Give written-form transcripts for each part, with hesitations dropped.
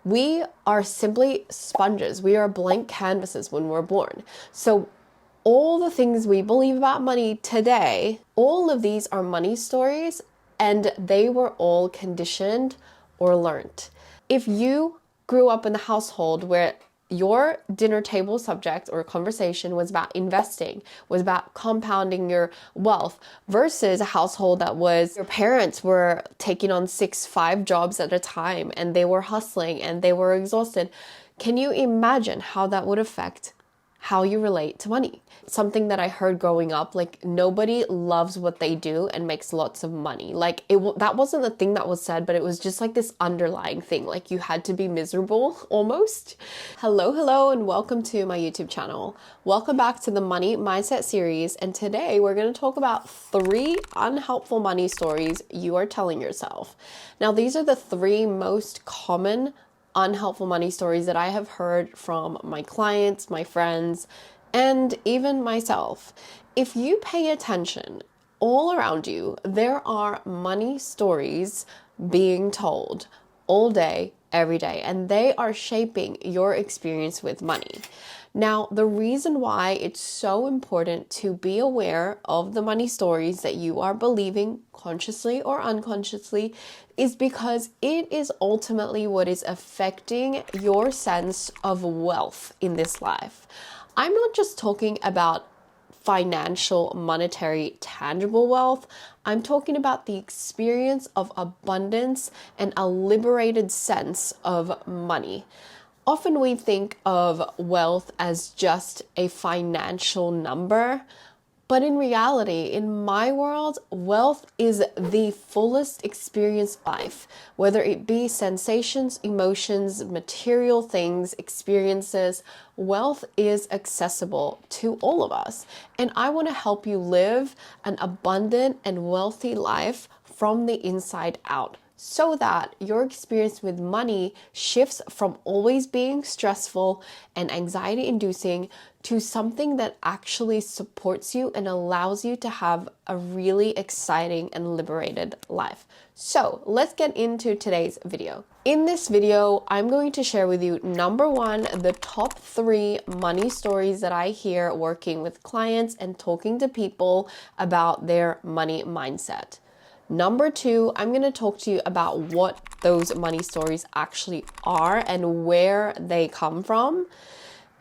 We are simply sponges. We are blank canvases when we're born. So all the things we believe about money today, all of these are money stories, and they were all conditioned or learned. If you grew up in a household where your dinner table subject or conversation was about investing, was about compounding your wealth, versus a household that was your parents were taking on 5 jobs at a time and they were hustling and they were exhausted, can you imagine how that would affect how you relate to money? Something that I heard growing up, like nobody loves what they do and makes lots of money. Like that wasn't the thing that was said, but it was just like this underlying thing. Like you had to be miserable almost. Hello, and welcome to my YouTube channel. Welcome back to the Money Mindset series. And today we're going to talk about 3 unhelpful money stories you are telling yourself. Now, these are the 3 most common unhelpful money stories that I have heard from my clients, my friends, and even myself. If you pay attention, all around you, there are money stories being told all day, every day, and they are shaping your experience with money. Now, the reason why it's so important to be aware of the money stories that you are believing consciously or unconsciously is because it is ultimately what is affecting your sense of wealth in this life. I'm not just talking about financial, monetary, tangible wealth. I'm talking about the experience of abundance and a liberated sense of money. Often we think of wealth as just a financial number, but in reality, in my world, wealth is the fullest experience of life, whether it be sensations, emotions, material things, experiences. Wealth is accessible to all of us. And I want to help you live an abundant and wealthy life from the inside out, so that your experience with money shifts from always being stressful and anxiety-inducing to something that actually supports you and allows you to have a really exciting and liberated life. So let's get into today's video. In this video, I'm going to share with you, number 1, the top 3 money stories that I hear working with clients and talking to people about their money mindset. Number 2, I'm going to talk to you about what those money stories actually are and where they come from.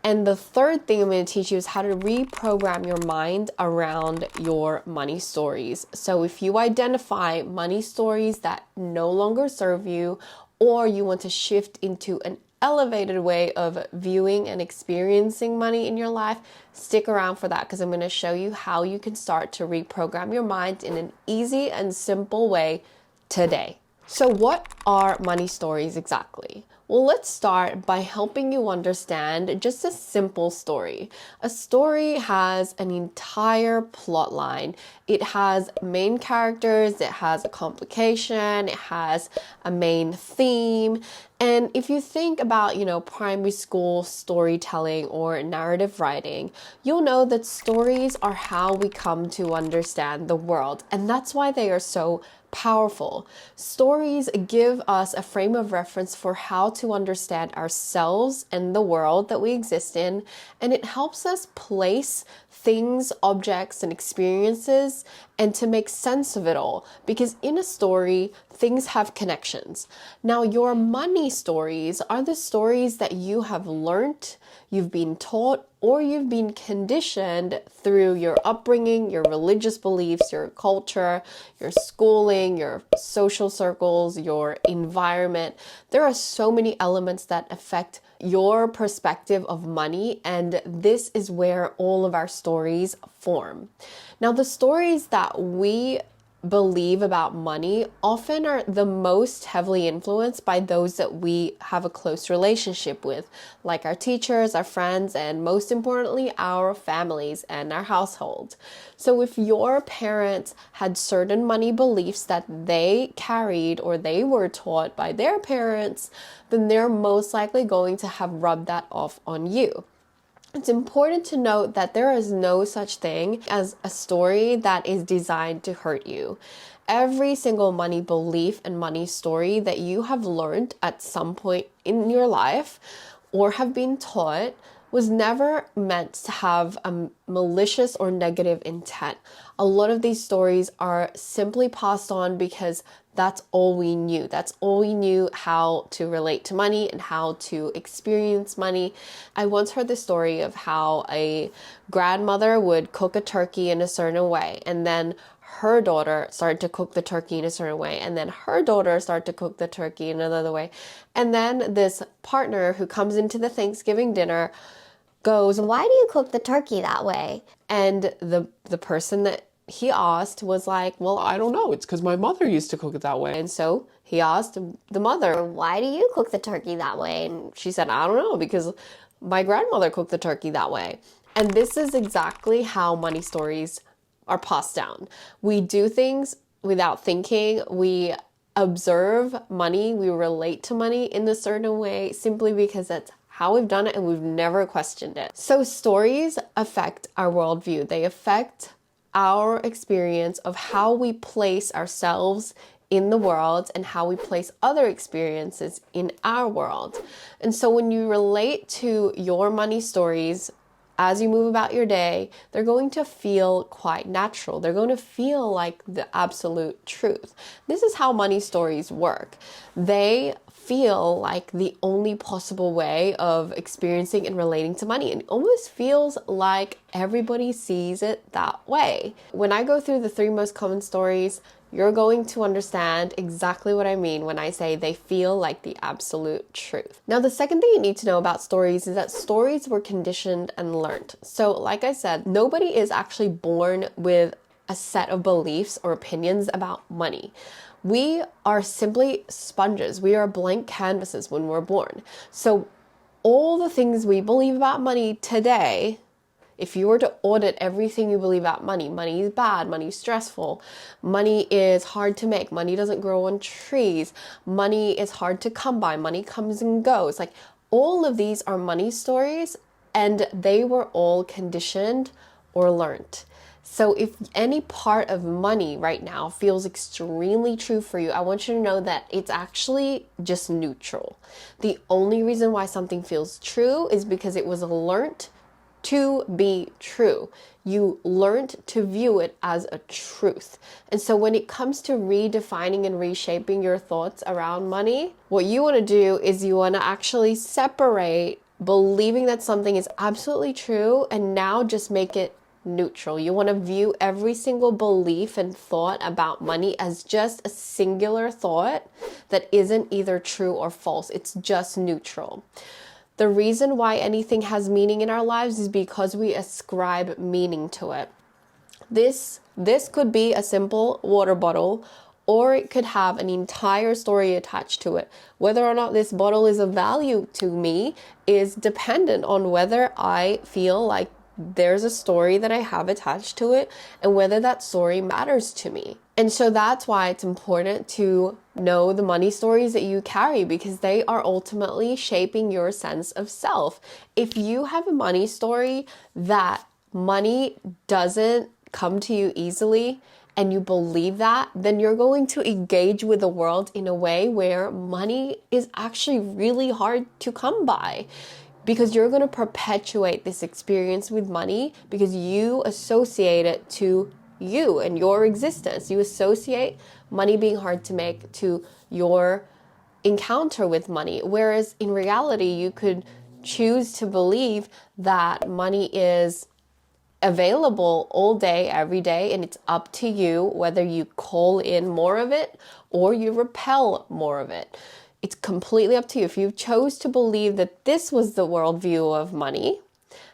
And the third thing I'm going to teach you is how to reprogram your mind around your money stories. So if you identify money stories that no longer serve you, or you want to shift into an elevated way of viewing and experiencing money in your life, stick around for that, because I'm going to show you how you can start to reprogram your mind in an easy and simple way today. So what are money stories exactly? Well, let's start by helping you understand just a simple story. A story has an entire plot line. It has main characters, it has a complication, it has a main theme. And if you think about, primary school storytelling or narrative writing, you'll know that stories are how we come to understand the world. And that's why they are so powerful. Stories give us a frame of reference for how to understand ourselves and the world that we exist in, and it helps us place things, objects, and experiences and to make sense of it all, because in a story, things have connections. Now, your money stories are the stories that you have learned, you've been taught, or you've been conditioned through your upbringing, your religious beliefs, your culture, your schooling, your social circles, your environment. There are so many elements that affect your perspective of money, and this is where all of our stories form. Now, the stories that we believe about money often are the most heavily influenced by those that we have a close relationship with, like our teachers, our friends, and most importantly, our families and our household. So if your parents had certain money beliefs that they carried or they were taught by their parents, then they're most likely going to have rubbed that off on you. It's important to note that there is no such thing as a story that is designed to hurt you. every single money belief and money story that you have learned at some point in your life or have been taught was never meant to have a malicious or negative intent. A lot of these stories are simply passed on because that's all we knew. That's all we knew how to relate to money and how to experience money. I once heard the story of how a grandmother would cook a turkey in a certain way, and then her daughter started to cook the turkey in a certain way, and then her daughter started to cook the turkey in another way. And then this partner who comes into the Thanksgiving dinner goes, "Why do you cook the turkey that way?" And the person that he asked was like, "Well, I don't know. It's because my mother used to cook it that way." And so he asked the mother, "Why do you cook the turkey that way?" And she said, "I don't know, because my grandmother cooked the turkey that way." And this is exactly how money stories are passed down. We do things without thinking. We observe money. We relate to money in a certain way simply because that's how we've done it and we've never questioned it. So stories affect our worldview. They affect our experience of how we place ourselves in the world and how we place other experiences in our world. And so when you relate to your money stories as you move about your day, they're going to feel quite natural. They're going to feel like the absolute truth. This is how money stories work. They feel like the only possible way of experiencing and relating to money. And it almost feels like everybody sees it that way. When I go through the 3 most common stories, you're going to understand exactly what I mean when I say they feel like the absolute truth. Now, the second thing you need to know about stories is that stories were conditioned and learned. So, like I said, nobody is actually born with a set of beliefs or opinions about money. We are simply sponges. We are blank canvases when we're born. So all the things we believe about money today, if you were to audit everything you believe about money, money is bad, money is stressful, money is hard to make, money doesn't grow on trees, money is hard to come by, money comes and goes. Like, all of these are money stories, and they were all conditioned or learned. So if any part of money right now feels extremely true for you, I want you to know that it's actually just neutral. The only reason why something feels true is because it was learnt to be true. You learned to view it as a truth. And so when it comes to redefining and reshaping your thoughts around money, what you want to do is you want to actually separate believing that something is absolutely true and now just make it neutral. You want to view every single belief and thought about money as just a singular thought that isn't either true or false. It's just neutral. The reason why anything has meaning in our lives is because we ascribe meaning to it. This could be a simple water bottle, or it could have an entire story attached to it. Whether or not this bottle is of value to me is dependent on whether I feel like there's a story that I have attached to it and whether that story matters to me. And so that's why it's important to know the money stories that you carry, because they are ultimately shaping your sense of self. If you have a money story that money doesn't come to you easily and you believe that, then you're going to engage with the world in a way where money is actually really hard to come by. Because you're going to perpetuate this experience with money because you associate it to you and your existence. You associate money being hard to make to your encounter with money. Whereas in reality, you could choose to believe that money is available all day, every day, and it's up to you whether you call in more of it or you repel more of it. It's completely up to you. If you chose to believe that this was the worldview of money,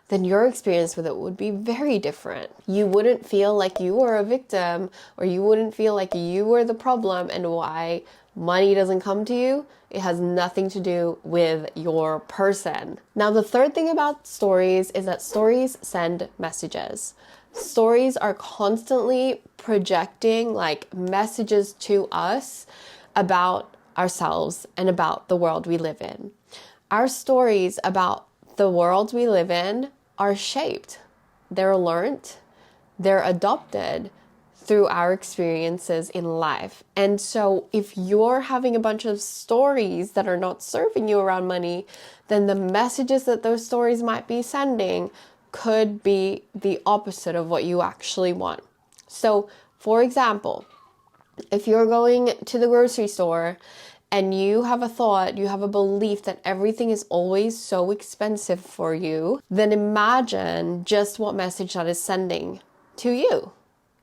then your experience with it would be very different. You wouldn't feel like you were a victim, or you wouldn't feel like you were the problem and why money doesn't come to you. It has nothing to do with your person. Now, the third thing about stories is that stories send messages. Stories are constantly projecting like messages to us about ourselves and about the world we live in. Our stories about the world we live in are shaped. They're learnt, they're adopted through our experiences in life. And so if you're having a bunch of stories that are not serving you around money, then the messages that those stories might be sending could be the opposite of what you actually want. So, for example, if you're going to the grocery store and you have a thought, you have a belief that everything is always so expensive for you, then imagine just what message that is sending to you.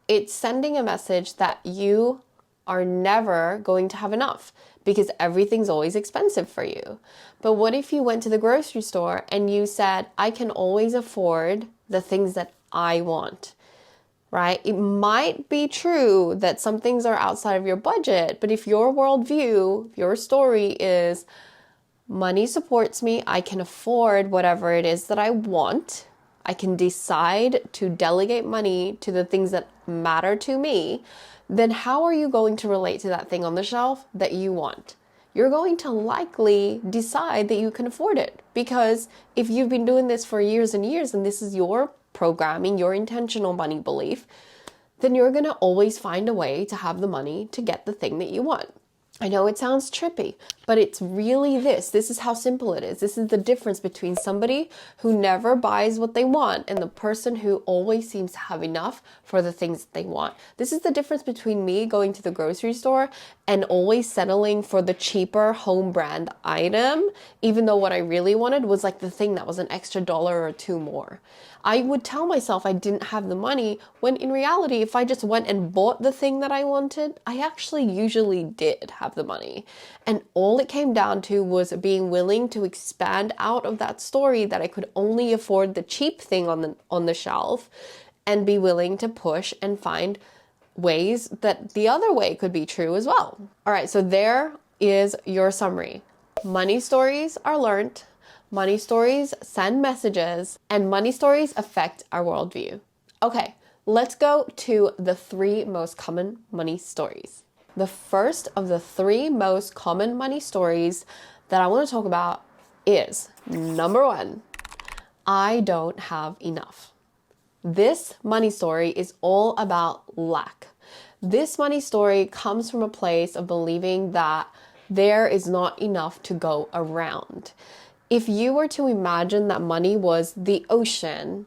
It's sending a message that you are never going to have enough because everything's always expensive for you. But what if you went to the grocery store and you said, I can always afford the things that I want? Right? It might be true that some things are outside of your budget, but if your worldview, your story is money supports me, I can afford whatever it is that I want, I can decide to delegate money to the things that matter to me, then how are you going to relate to that thing on the shelf that you want? You're going to likely decide that you can afford it, because if you've been doing this for years and years and this is your programming, your intentional money belief, then you're going to always find a way to have the money to get the thing that you want. I know it sounds trippy, but it's really this. This is how simple it is. This is the difference between somebody who never buys what they want and the person who always seems to have enough for the things that they want. This is the difference between me going to the grocery store and always settling for the cheaper home brand item, even though what I really wanted was like the thing that was an extra dollar or two more. I would tell myself I didn't have the money, when in reality, if I just went and bought the thing that I wanted, I actually usually did have the money. And all it came down to was being willing to expand out of that story that I could only afford the cheap thing on the shelf, and be willing to push and find ways that the other way could be true as well. All right, so there is your summary. Money stories are learned. Money stories send messages, and money stories affect our worldview. Okay, let's go to the 3 most common money stories. The first of the 3 most common money stories that I want to talk about is, number 1, I don't have enough. This money story is all about lack. This money story comes from a place of believing that there is not enough to go around. If you were to imagine that money was the ocean,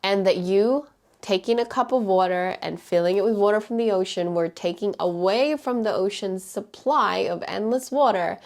and that you taking a cup of water and filling it with water from the ocean were taking away from the ocean's supply of endless water,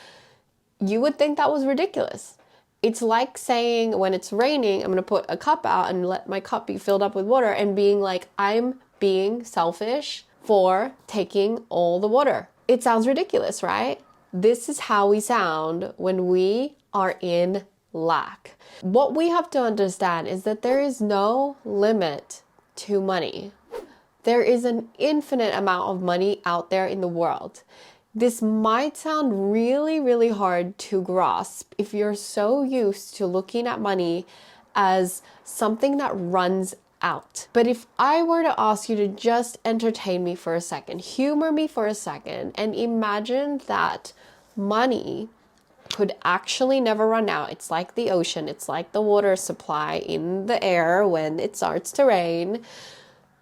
you would think that was ridiculous. It's like saying when it's raining, I'm going to put a cup out and let my cup be filled up with water, and being like, I'm being selfish for taking all the water. It sounds ridiculous, right? This is how we sound when we are in lack. What we have to understand is that there is no limit to money. There is an infinite amount of money out there in the world. This might sound really, really hard to grasp if you're so used to looking at money as something that runs out. But if I were to ask you to just entertain me for a second, humor me for a second, and imagine that money could actually never run out. It's like the ocean. It's like the water supply in the air when it starts to rain.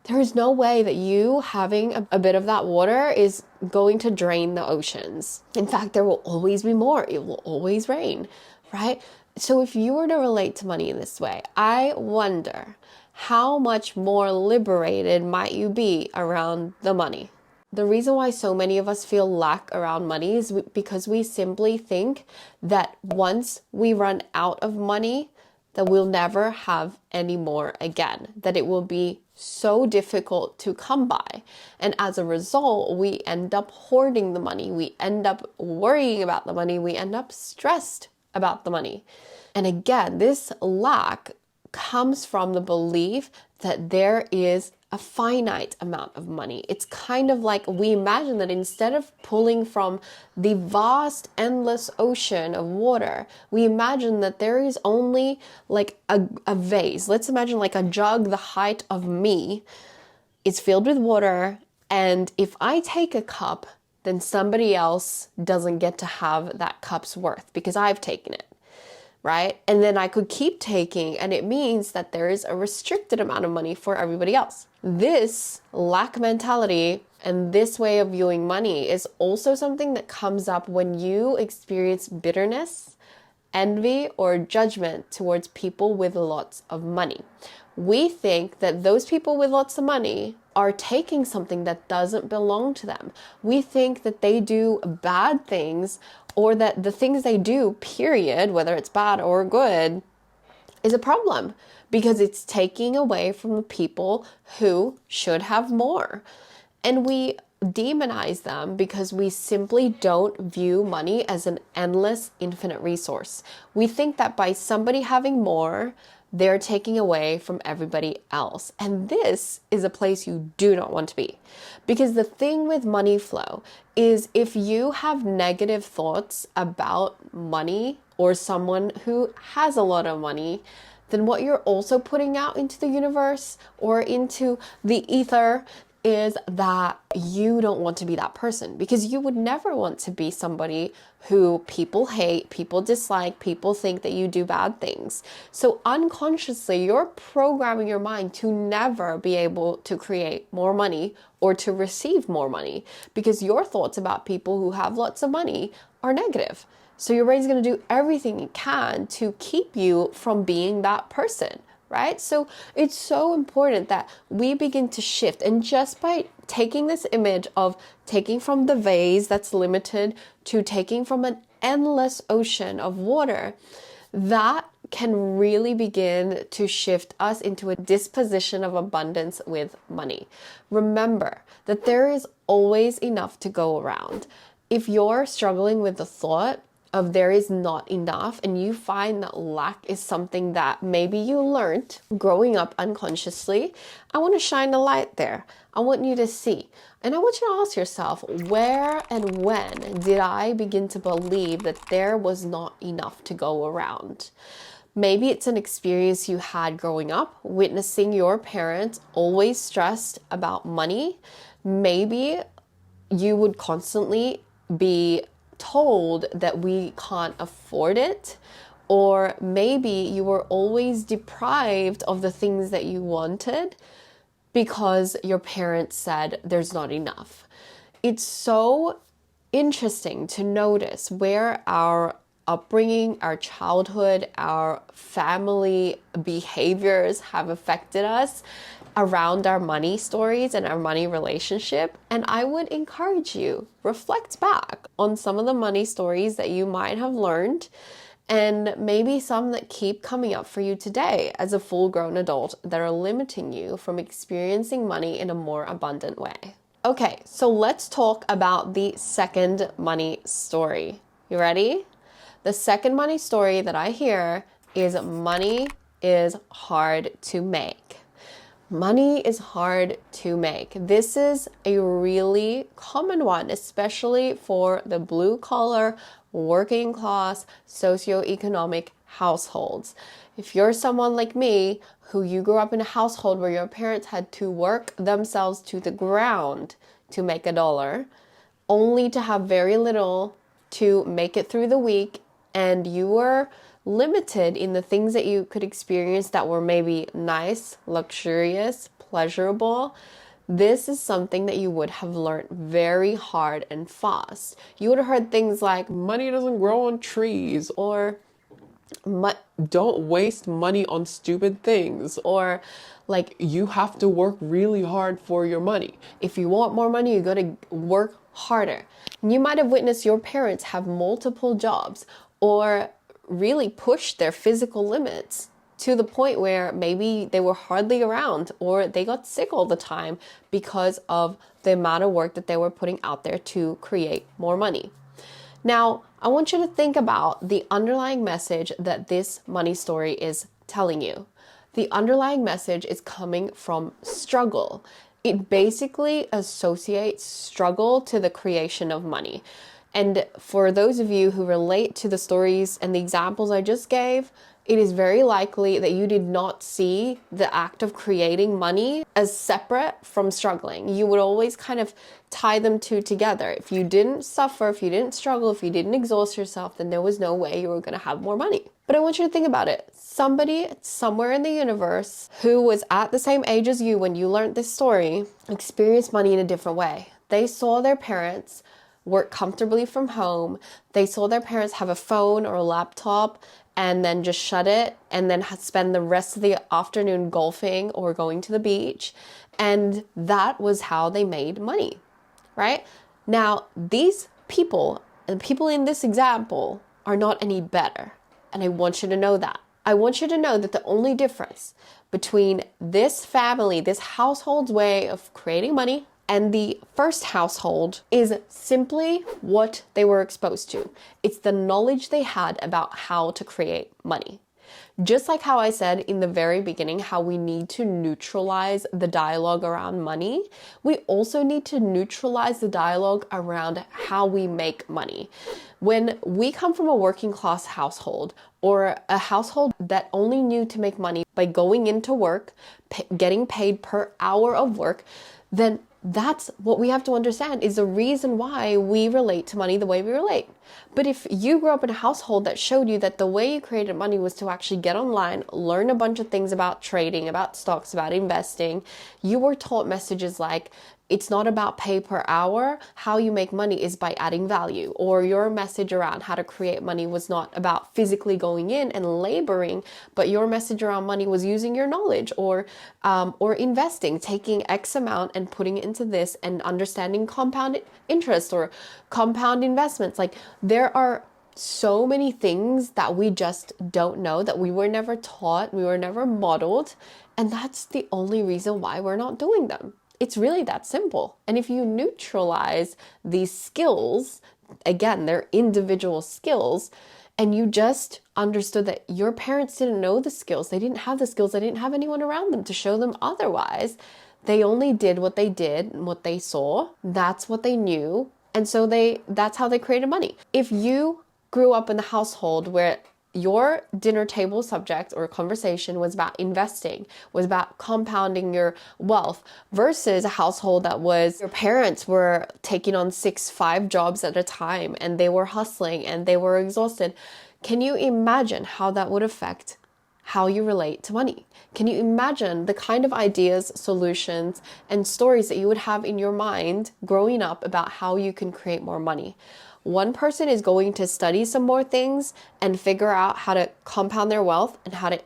There is no way that you having a bit of that water is going to drain the oceans. In fact, there will always be more. It will always rain, right? So if you were to relate to money in this way, I wonder how much more liberated might you be around the money? The reason why so many of us feel lack around money is because we simply think that once we run out of money, that we'll never have any more again, that it will be so difficult to come by. And as a result, we end up hoarding the money. We end up worrying about the money. We end up stressed about the money. And again, this lack comes from the belief that there is a finite amount of money. It's kind of like we imagine that instead of pulling from the vast, endless ocean of water, we imagine that there is only like a vase. Let's imagine like a jug the height of me. It's filled with water, and if I take a cup, then somebody else doesn't get to have that cup's worth because I've taken it. right? And then I could keep taking, and it means that there is a restricted amount of money for everybody else. This lack mentality and this way of viewing money is also something that comes up when you experience bitterness, envy, or judgment towards people with lots of money. We think that those people with lots of money are taking something that doesn't belong to them. We think that they do bad things, or that the things they do, period, whether it's bad or good, is a problem because it's taking away from the people who should have more. And we demonize them because we simply don't view money as an endless, infinite resource. We think that by somebody having more, they're taking away from everybody else. And this is a place you do not want to be. Because the thing with money flow is if you have negative thoughts about money or someone who has a lot of money, then what you're also putting out into the universe or into the ether is that you don't want to be that person, because you would never want to be somebody who people hate, people dislike, people think that you do bad things. So unconsciously, you're programming your mind to never be able to create more money or to receive more money, because your thoughts about people who have lots of money are negative. So your brain's going to do everything it can to keep you from being that person. Right? So it's so important that we begin to shift. And just by taking this image of taking from the vase that's limited to taking from an endless ocean of water, that can really begin to shift us into a disposition of abundance with money. Remember that there is always enough to go around. If you're struggling with the thought of there is not enough, and you find that lack is something that maybe you learned growing up unconsciously, I want to shine a light there. I want you to see. And I want you to ask yourself, where and when did I begin to believe that there was not enough to go around? Maybe it's an experience you had growing up, witnessing your parents always stressed about money. Maybe you would constantly be told that we can't afford it, or maybe you were always deprived of the things that you wanted because your parents said there's not enough. It's so interesting to notice where our upbringing, our childhood, our family behaviors have affected us around our money stories and our money relationship. And I would encourage you, reflect back on some of the money stories that you might have learned, and maybe some that keep coming up for you today as a full-grown adult that are limiting you from experiencing money in a more abundant way. Okay, so let's talk about the second money story. You ready? The second money story that I hear is money is hard to make. Money is hard to make. This is a really common one, especially for the blue collar, working class, socioeconomic households. If you're someone like me, who you grew up in a household where your parents had to work themselves to the ground to make $1, only to have very little to make it through the week, and you were limited in the things that you could experience that were maybe nice, luxurious, pleasurable, this is something that you would have learned very hard and fast. You would have heard things like, money doesn't grow on trees, or don't waste money on stupid things, or like, you have to work really hard for your money. If you want more money, you got to work harder. And you might have witnessed your parents have multiple jobs, or really push their physical limits to the point where maybe they were hardly around, or they got sick all the time because of the amount of work that they were putting out there to create more money. Now, I want you to think about the underlying message that this money story is telling you. The underlying message is coming from struggle. It basically associates struggle to the creation of money. And for those of you who relate to the stories and the examples I just gave, it is very likely that you did not see the act of creating money as separate from struggling. You would always kind of tie them two together. If you didn't suffer, if you didn't struggle, if you didn't exhaust yourself, then there was no way you were going to have more money. But I want you to think about it. Somebody somewhere in the universe who was at the same age as you when you learned this story experienced money in a different way. They saw their parents work comfortably from home. They saw their parents have a phone or a laptop and then just shut it and then spend the rest of the afternoon golfing or going to the beach. And that was how they made money, right? Now, these people, and people in this example, are not any better. And I want you to know that. I want you to know that the only difference between this family, this household's way of creating money and the first household is simply what they were exposed to. It's the knowledge they had about how to create money. Just like how I said in the very beginning, how we need to neutralize the dialogue around money, we also need to neutralize the dialogue around how we make money. When we come from a working class household or a household that only knew to make money by going into work, getting paid per hour of work, then that's what we have to understand is the reason why we relate to money the way we relate. But if you grew up in a household that showed you that the way you created money was to actually get online, learn a bunch of things about trading, about stocks, about investing, you were taught messages like, it's not about pay per hour. How you make money is by adding value. Or your message around how to create money was not about physically going in and laboring, but your message around money was using your knowledge or investing, taking X amount and putting it into this and understanding compound interest or compound investments. Like there are so many things that we just don't know, that we were never taught, we were never modeled. And that's the only reason why we're not doing them. It's really that simple. And if you neutralize these skills, again, they're individual skills, and you just understood that your parents didn't know the skills, they didn't have the skills, they didn't have anyone around them to show them otherwise. They only did what they did and what they saw. That's what they knew. And so that's how they created money. If you grew up in a household where your dinner table subject or conversation was about investing, was about compounding your wealth, versus a household that was your parents were taking on 5 jobs at a time and they were hustling and they were exhausted. Can you imagine how that would affect how you relate to money? Can you imagine the kind of ideas, solutions, and stories that you would have in your mind growing up about how you can create more money? One person is going to study some more things and figure out how to compound their wealth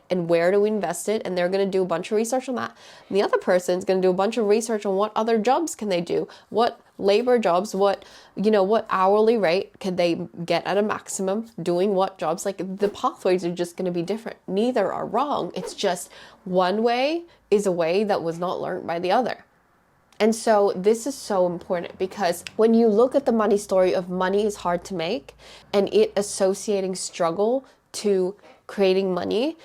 and where to invest it, and they're going to do a bunch of research on that. And the other person is going to do a bunch of research on what other jobs can they do, what labor jobs, what hourly rate could they get at a maximum, doing what jobs. Like the pathways are just going to be different. Neither are wrong. It's just one way is a way that was not learned by the other. And so this is so important because when you look at the money story of money is hard to make and it associating struggle to creating money,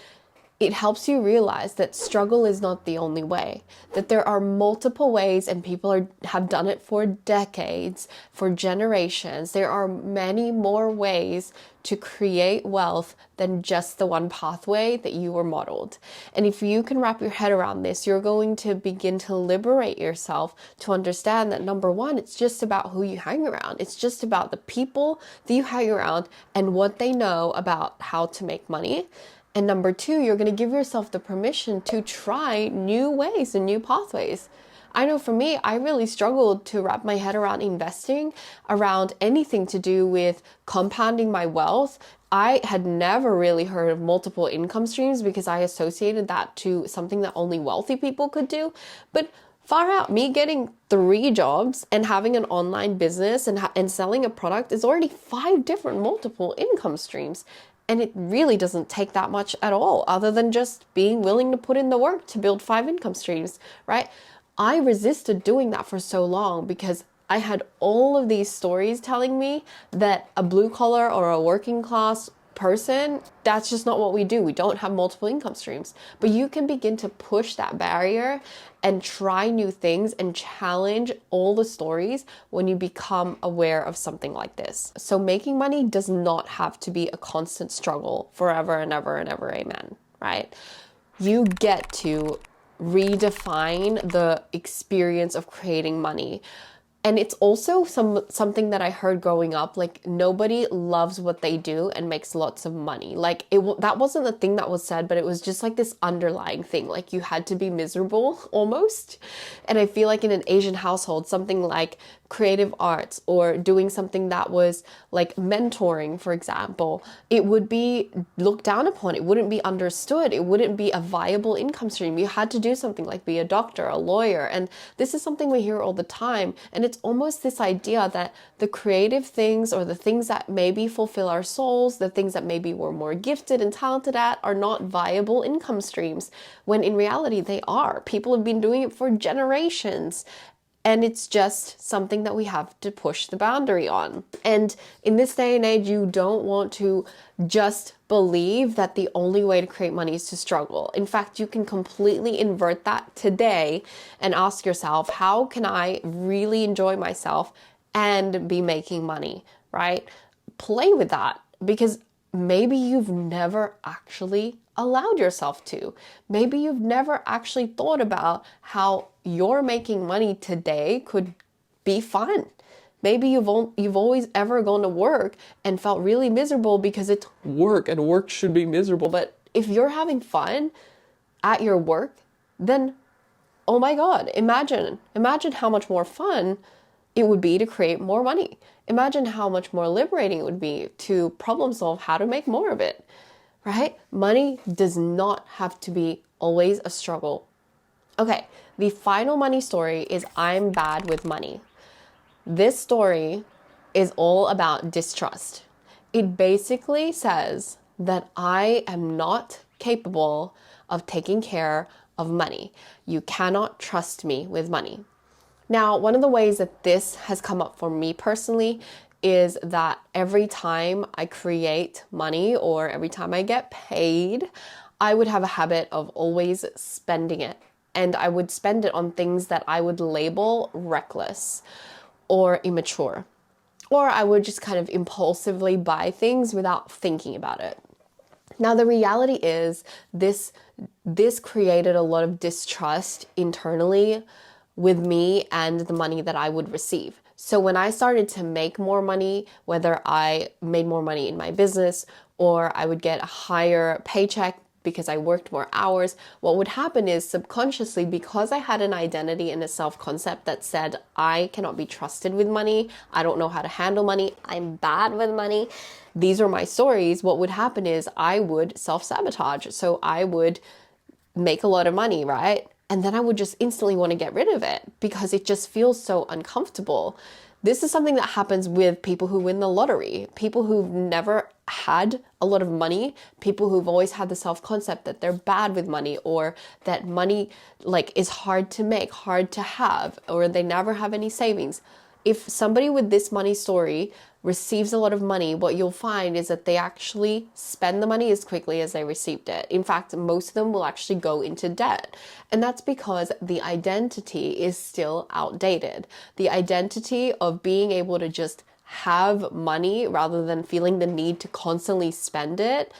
it helps you realize that struggle is not the only way, that there are multiple ways and people have done it for decades, for generations. There are many more ways to create wealth than just the one pathway that you were modeled. And if you can wrap your head around this, you're going to begin to liberate yourself to understand that number one, it's just about who you hang around. It's just about the people that you hang around and what they know about how to make money. And number two, you're going to give yourself the permission to try new ways and new pathways. I know for me, I really struggled to wrap my head around investing, around anything to do with compounding my wealth. I had never really heard of multiple income streams because I associated that to something that only wealthy people could do. But far out, me getting 3 jobs and having an online business and selling a product is already 5 different multiple income streams. And it really doesn't take that much at all, other than just being willing to put in the work to build 5 income streams, right? I resisted doing that for so long because I had all of these stories telling me that a blue collar or a working class person, that's just not what we do. We don't have multiple income streams. But you can begin to push that barrier and try new things and challenge all the stories when you become aware of something like this. So making money does not have to be a constant struggle forever and ever and ever, amen, right? You get to redefine the experience of creating money. And it's also something that I heard growing up, like nobody loves what they do and makes lots of money. Like that wasn't the thing that was said, but it was just like this underlying thing. Like you had to be miserable almost. And I feel like in an Asian household, something like creative arts or doing something that was like mentoring, for example, it would be looked down upon. It wouldn't be understood. It wouldn't be a viable income stream. You had to do something like be a doctor, a lawyer. And this is something we hear all the time. And it's almost this idea that the creative things or the things that maybe fulfill our souls, the things that maybe we're more gifted and talented at are not viable income streams, when in reality they are. People have been doing it for generations. And it's just something that we have to push the boundary on. And in this day and age, you don't want to just believe that the only way to create money is to struggle. In fact, you can completely invert that today and ask yourself, how can I really enjoy myself and be making money, right? Play with that, because maybe you've never actually allowed yourself to. Maybe you've never actually thought about how you're making money today could be fun. Maybe you've always ever gone to work and felt really miserable because it's work and work should be miserable. But if you're having fun at your work, then oh my God, imagine how much more fun it would be to create more money. Imagine how much more liberating it would be to problem solve how to make more of it, right? Money does not have to be always a struggle. Okay, the final money story is I'm bad with money. This story is all about distrust. It basically says that I am not capable of taking care of money. You cannot trust me with money. Now, one of the ways that this has come up for me personally is that every time I create money or every time I get paid, I would have a habit of always spending it. And I would spend it on things that I would label reckless or immature. Or I would just kind of impulsively buy things without thinking about it. Now, the reality is this created a lot of distrust internally with me and the money that I would receive. So when I started to make more money, whether I made more money in my business or I would get a higher paycheck because I worked more hours, what would happen is subconsciously, because I had an identity and a self-concept that said, I cannot be trusted with money, I don't know how to handle money, I'm bad with money, these are my stories, what would happen is I would self-sabotage. So I would make a lot of money, right? And then I would just instantly want to get rid of it because it just feels so uncomfortable. This is something that happens with people who win the lottery, people who've never had a lot of money, people who've always had the self-concept that they're bad with money or that money is hard to make, hard to have, or they never have any savings. If somebody with this money story receives a lot of money, what you'll find is that they actually spend the money as quickly as they received it. In fact, most of them will actually go into debt. And that's because the identity is still outdated. The identity of being able to just have money rather than feeling the need to constantly spend it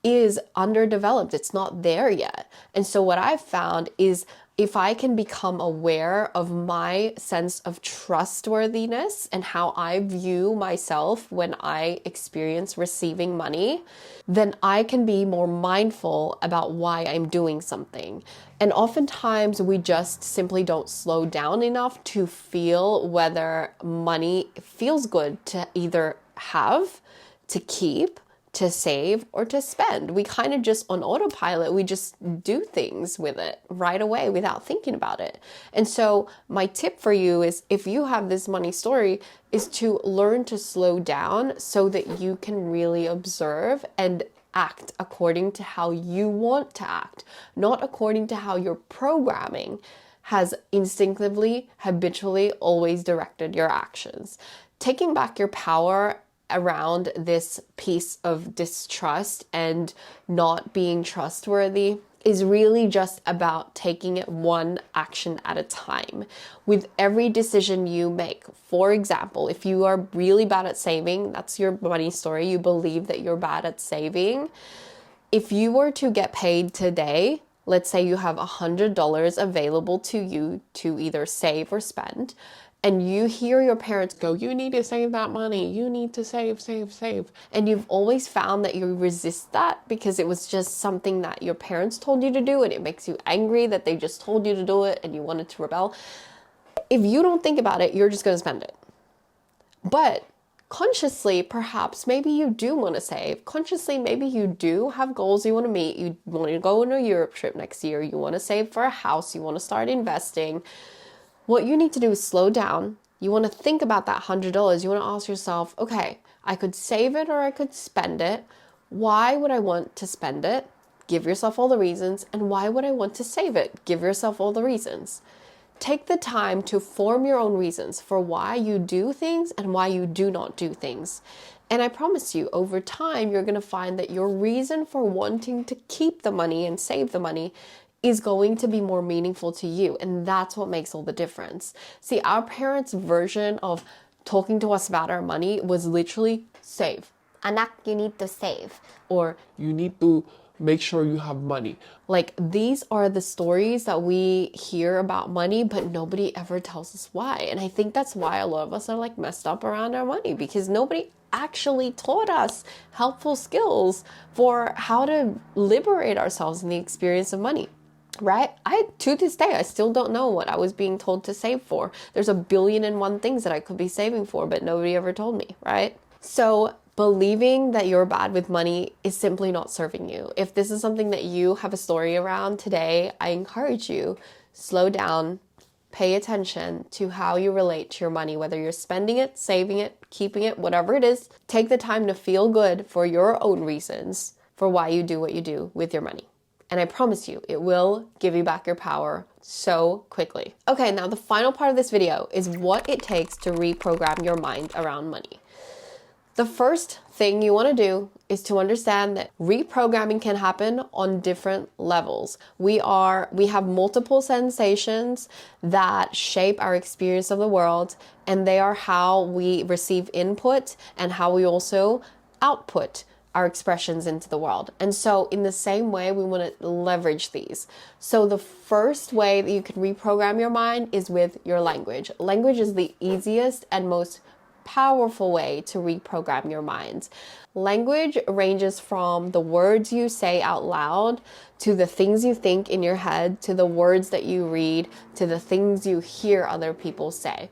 is underdeveloped. It's not there yet. And so what I've found is if I can become aware of my sense of trustworthiness and how I view myself when I experience receiving money, then I can be more mindful about why I'm doing something. And oftentimes we just simply don't slow down enough to feel whether money feels good to either have, to keep, to save, or to spend. We kind of just on autopilot, we just do things with it right away without thinking about it. And so my tip for you is, if you have this money story, is to learn to slow down so that you can really observe and act according to how you want to act, not according to how your programming has instinctively, habitually always directed your actions. Taking back your power around this piece of distrust and not being trustworthy is really just about taking it one action at a time with every decision you make. For example, if you are really bad at saving, that's your money story, you believe that you're bad at saving. If you were to get paid today, let's say you have $100 available to you to either save or spend, and you hear your parents go, you need to save that money, you need to save, save, save. And you've always found that you resist that because it was just something that your parents told you to do and it makes you angry that they just told you to do it and you wanted to rebel. If you don't think about it, you're just going to spend it. But consciously, perhaps, maybe you do want to save. Consciously, maybe you do have goals you want to meet. You want to go on a Europe trip next year. You want to save for a house. You want to start investing. What you need to do is slow down. You want to think about that $100. You want to ask yourself, okay, I could save it or I could spend it. Why would I want to spend it? Give yourself all the reasons. And why would I want to save it? Give yourself all the reasons. Take the time to form your own reasons for why you do things and why you do not do things. And I promise you, over time, you're going to find that your reason for wanting to keep the money and save the money is going to be more meaningful to you. And that's what makes all the difference. See, our parents' version of talking to us about our money was literally save. Anak, you need to save. Or you need to make sure you have money. Like, these are the stories that we hear about money, but nobody ever tells us why. And I think that's why a lot of us are like messed up around our money, because nobody actually taught us helpful skills for how to liberate ourselves in the experience of money. Right? To this day, I still don't know what I was being told to save for. There's 1,000,000,001 things that I could be saving for, but nobody ever told me, right? So believing that you're bad with money is simply not serving you. If this is something that you have a story around today, I encourage you, slow down, pay attention to how you relate to your money, whether you're spending it, saving it, keeping it, whatever it is. Take the time to feel good for your own reasons for why you do what you do with your money. And I promise you, it will give you back your power so quickly. Okay, now the final part of this video is what it takes to reprogram your mind around money. The first thing you want to do is to understand that reprogramming can happen on different levels. We have multiple sensations that shape our experience of the world, and they are how we receive input and how we also output our expressions into the world. And so in the same way, we want to leverage these. So the first way that you can reprogram your mind is with your language. Language is the easiest and most powerful way to reprogram your mind. Language ranges from the words you say out loud, to the things you think in your head, to the words that you read, to the things you hear other people say.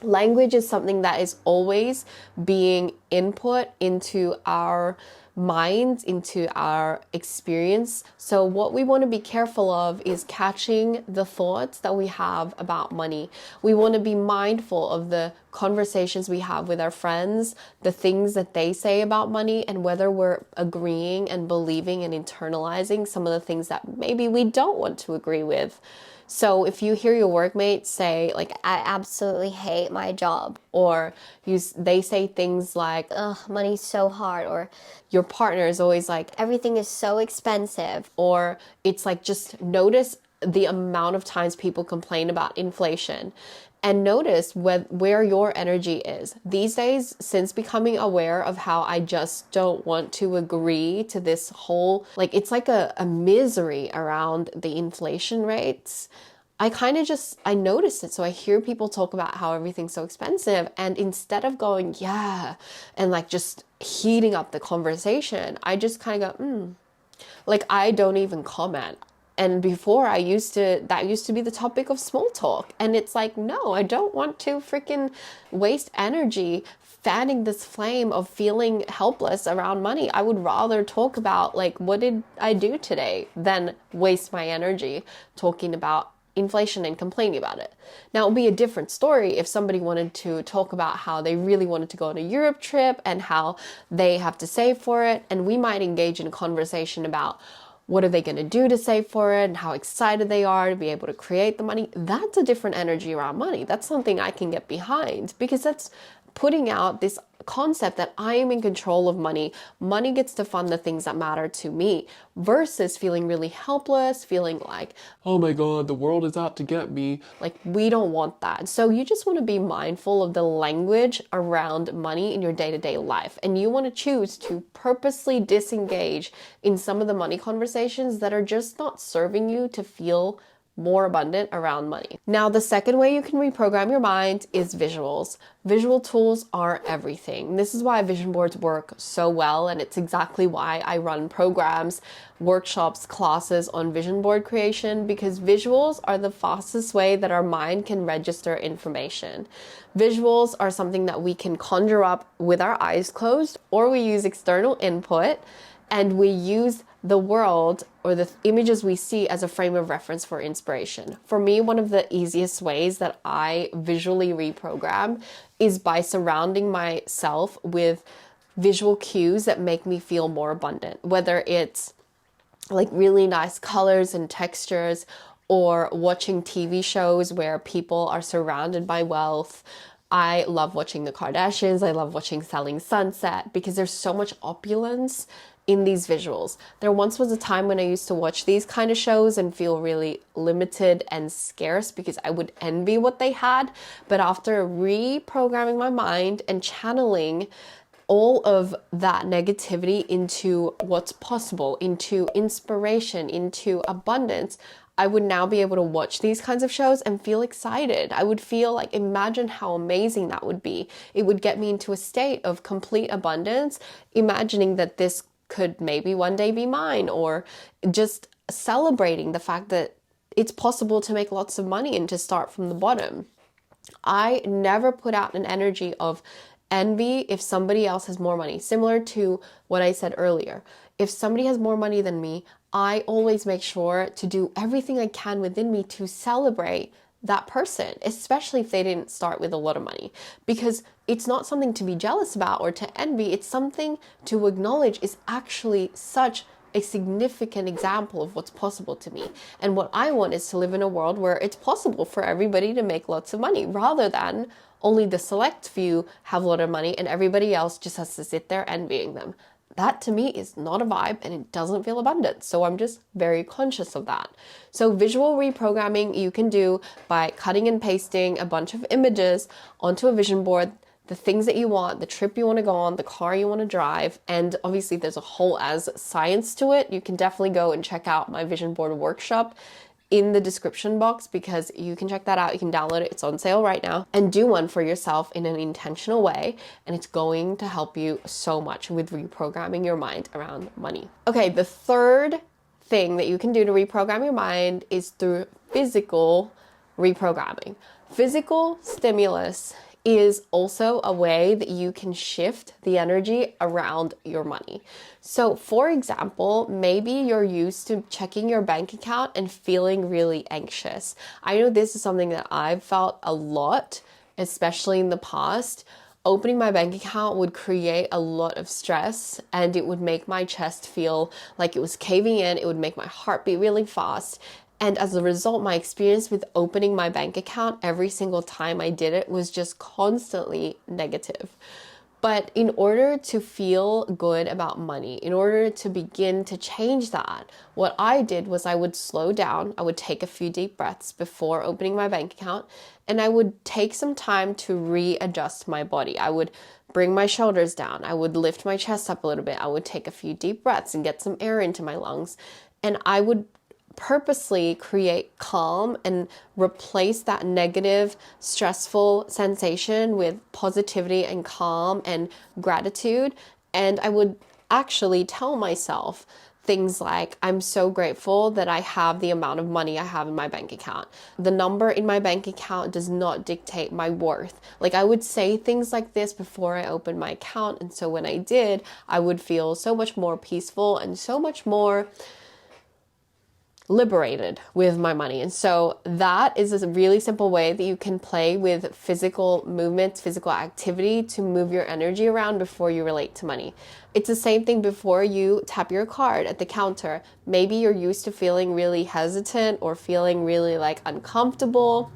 Language is something that is always being input into our minds, into our experience. So what we want to be careful of is catching the thoughts that we have about money. We want to be mindful of the conversations we have with our friends, the things that they say about money, and whether we're agreeing and believing and internalizing some of the things that maybe we don't want to agree with. So if you hear your workmates say, like, I absolutely hate my job. Or they say things like, ugh, money's so hard. Or your partner is always like, everything is so expensive. Or it's like, just notice the amount of times people complain about inflation. And notice where your energy is. These days, since becoming aware of how I just don't want to agree to this whole, like, it's like a misery around the inflation rates, I noticed it. So I hear people talk about how everything's so expensive. And instead of going, yeah, and like just heating up the conversation, I just kind of go, Like, I don't even comment. And before that used to be the topic of small talk. And it's like, no, I don't want to freaking waste energy fanning this flame of feeling helpless around money. I would rather talk about, like, what did I do today than waste my energy talking about inflation and complaining about it. Now, it would be a different story if somebody wanted to talk about how they really wanted to go on a Europe trip and how they have to save for it. And we might engage in a conversation about what are they going to do to save for it and how excited they are to be able to create the money. That's a different energy around money. That's something I can get behind, because that's putting out this concept that I am in control of money. Money gets to fund the things that matter to me versus feeling really helpless, feeling like, oh my God, the world is out to get me. like we don't want that. So you just want to be mindful of the language around money in your day-to-day life. And you want to choose to purposely disengage in some of the money conversations that are just not serving you to feel more abundant around money. Now, the second way you can reprogram your mind is visuals. Visual tools are everything. This is why vision boards work so well, and it's exactly why I run programs, workshops, classes on vision board creation, because visuals are the fastest way that our mind can register information. Visuals are something that we can conjure up with our eyes closed, or we use external input, and we use the world or the images we see as a frame of reference for inspiration. For me, one of the easiest ways that I visually reprogram is by surrounding myself with visual cues that make me feel more abundant, whether it's like really nice colors and textures, or watching TV shows where people are surrounded by wealth. I love watching the Kardashians. I love watching Selling Sunset because there's so much opulence in these visuals. There once was a time when I used to watch these kind of shows and feel really limited and scarce because I would envy what they had. But after reprogramming my mind and channeling all of that negativity into what's possible, into inspiration, into abundance, I would now be able to watch these kinds of shows and feel excited. I would feel like, imagine how amazing that would be. It would get me into a state of complete abundance, imagining that this could maybe one day be mine, or just celebrating the fact that it's possible to make lots of money and to start from the bottom. I never put out an energy of envy if somebody else has more money. Similar to what I said earlier. If somebody has more money than me, I always make sure to do everything I can within me to celebrate that person, especially if they didn't start with a lot of money, because it's not something to be jealous about or to envy. It's something to acknowledge is actually such a significant example of what's possible to me. And what I want is to live in a world where it's possible for everybody to make lots of money, rather than only the select few have a lot of money and everybody else just has to sit there envying them. That to me is not a vibe, and it doesn't feel abundant. So I'm just very conscious of that. So visual reprogramming you can do by cutting and pasting a bunch of images onto a vision board, the things that you want, the trip you want to go on, the car you want to drive. And obviously there's a whole as science to it. You can definitely go and check out my vision board workshop in the description box, because you can check that out. You can download it. It's on sale right now, and do one for yourself in an intentional way. And it's going to help you so much with reprogramming your mind around money. Okay, the third thing that you can do to reprogram your mind is through physical reprogramming. Physical stimulus is also a way that you can shift the energy around your money. So for example, maybe you're used to checking your bank account and feeling really anxious. I know this is something that I've felt a lot, especially in the past. Opening my bank account would create a lot of stress, and it would make my chest feel like it was caving in. It would make my heart beat really fast. And as a result, my experience with opening my bank account every single time I did it was just constantly negative. But in order to feel good about money, in order to begin to change that, what I did was I would slow down. I would take a few deep breaths before opening my bank account, and I would take some time to readjust my body. I would bring my shoulders down. I would lift my chest up a little bit. I would take a few deep breaths and get some air into my lungs. And I would purposely create calm and replace that negative, stressful sensation with positivity and calm and gratitude. And I would actually tell myself things like, I'm so grateful that I have the amount of money I have in my bank account. The number in my bank account does not dictate my worth. Like, I would say things like this before I opened my account. And so when I did, I would feel so much more peaceful and so much more liberated with my money. And so that is a really simple way that you can play with physical movements, physical activity to move your energy around before you relate to money. It's the same thing before you tap your card at the counter. Maybe you're used to feeling really hesitant or feeling really like uncomfortable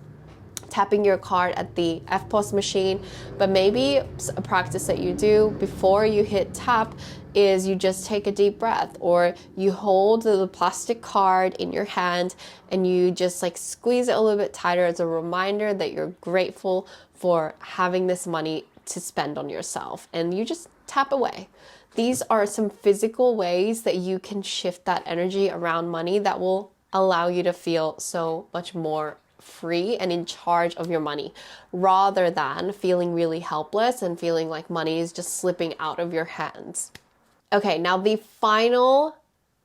tapping your card at the FPOS machine, but maybe a practice that you do before you hit tap is you just take a deep breath, or you hold the plastic card in your hand and you just like squeeze it a little bit tighter as a reminder that you're grateful for having this money to spend on yourself, and you just tap away. These are some physical ways that you can shift that energy around money that will allow you to feel so much more free and in charge of your money, rather than feeling really helpless and feeling like money is just slipping out of your hands. Okay, now the final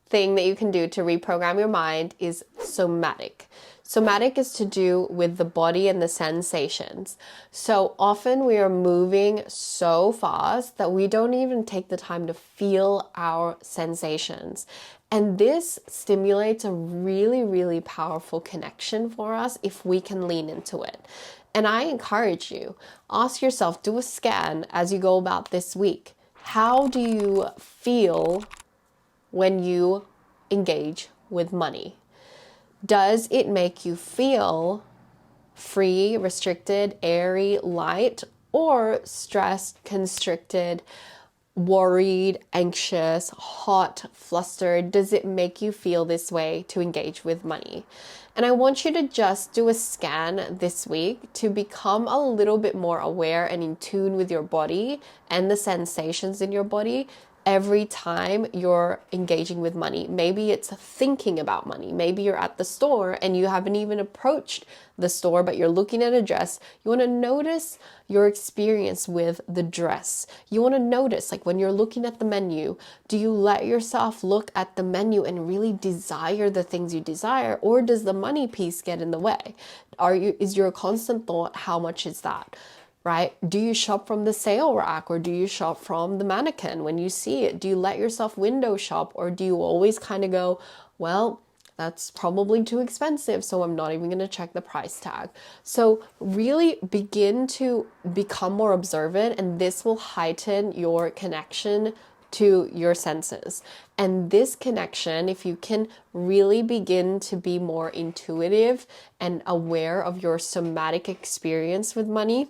thing that you can do to reprogram your mind is somatic. Somatic is to do with the body and the sensations. So often we are moving so fast that we don't even take the time to feel our sensations. And this stimulates a really, really powerful connection for us if we can lean into it. And I encourage you, ask yourself, do a scan as you go about this week. How do you feel when you engage with money? Does it make you feel free, restricted, airy, light, or stressed, constricted, worried, anxious, hot, flustered? Does it make you feel this way to engage with money? And I want you to just do a scan this week to become a little bit more aware and in tune with your body and the sensations in your body every time you're engaging with money. Maybe it's thinking about money. Maybe you're at the store and you haven't even approached the store, but you're looking at a dress. You want to notice your experience with the dress. You want to notice, like when you're looking at the menu, do you let yourself look at the menu and really desire the things you desire, or does the money piece get in the way? Is your constant thought, how much is that? Right? Do you shop from the sale rack, or do you shop from the mannequin when you see it? Do you let yourself window shop, or do you always kind of go, well, that's probably too expensive, so I'm not even going to check the price tag? So really begin to become more observant, and this will heighten your connection to your senses. And this connection, if you can really begin to be more intuitive and aware of your somatic experience with money,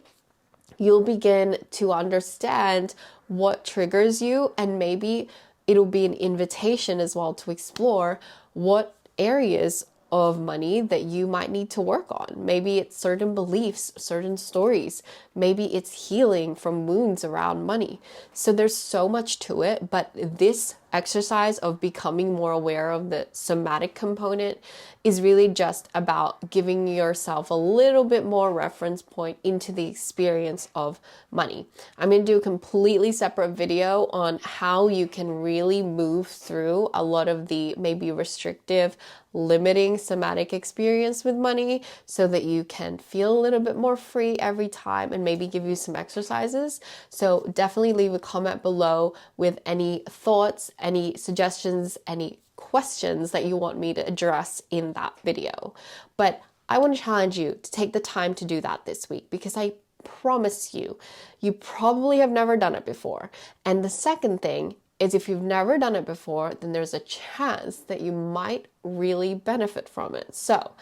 you'll begin to understand what triggers you, and maybe it'll be an invitation as well to explore what areas of money that you might need to work on. Maybe it's certain beliefs, certain stories. Maybe it's healing from wounds around money. So there's so much to it, but this exercise of becoming more aware of the somatic component is really just about giving yourself a little bit more reference point into the experience of money. I'm going to do a completely separate video on how you can really move through a lot of the maybe restrictive, limiting somatic experience with money so that you can feel a little bit more free every time, and maybe give you some exercises. So definitely leave a comment below with any thoughts, any suggestions, any questions that you want me to address in that video. But I want to challenge you to take the time to do that this week, because I promise you, you probably have never done it before. And the second thing is, if you've never done it before, then there's a chance that you might really benefit from it. So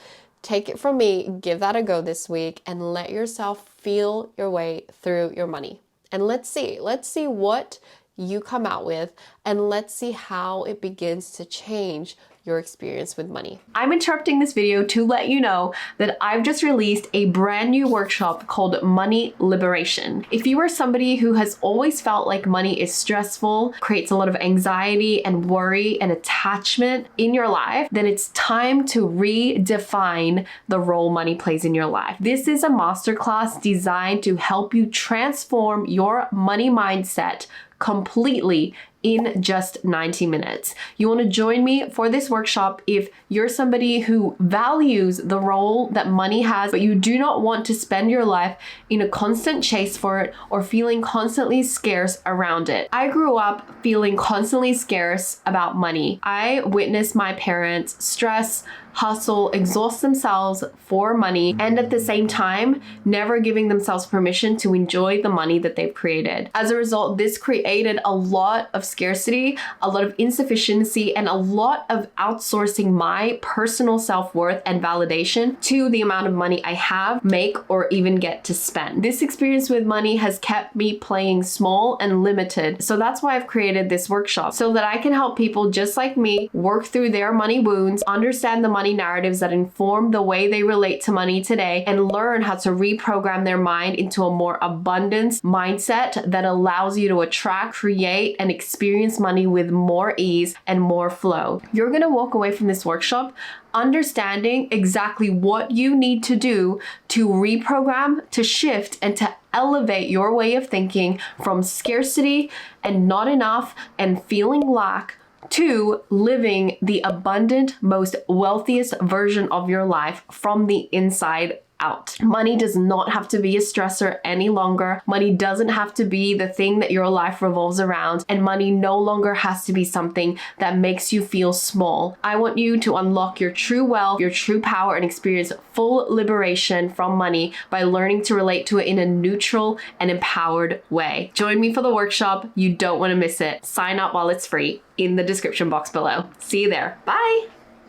take it from me, give that a go this week, and let yourself feel your way through your money. And let's see what you come out with, and let's see how it begins to change your experience with money. I'm interrupting this video to let you know that I've just released a brand new workshop called Money Liberation. If you are somebody who has always felt like money is stressful, creates a lot of anxiety and worry and attachment in your life, then it's time to redefine the role money plays in your life. This is a masterclass designed to help you transform your money mindset completely in just 90 minutes. You want to join me for this workshop if you're somebody who values the role that money has, but you do not want to spend your life in a constant chase for it or feeling constantly scarce around it. I grew up feeling constantly scarce about money. I witnessed my parents stress, hustle, exhaust themselves for money, and at the same time, never giving themselves permission to enjoy the money that they've created. As a result, this created a lot of scarcity, a lot of insufficiency, and a lot of outsourcing my personal self-worth and validation to the amount of money I have, make, or even get to spend. This experience with money has kept me playing small and limited. So that's why I've created this workshop, so that I can help people just like me work through their money wounds, understand the money narratives that inform the way they relate to money today, and learn how to reprogram their mind into a more abundance mindset that allows you to attract, create, and experience money with more ease and more flow. You're gonna walk away from this workshop understanding exactly what you need to do to reprogram, to shift, and to elevate your way of thinking from scarcity and not enough and feeling lack to living the abundant, most wealthiest version of your life from the inside out. Money does not have to be a stressor any longer. Money doesn't have to be the thing that your life revolves around, and money no longer has to be something that makes you feel small. I want you to unlock your true wealth, your true power, and experience full liberation from money by learning to relate to it in a neutral and empowered way. Join me for the workshop. You don't want to miss it. Sign up while it's free in the description box below. See you there. Bye.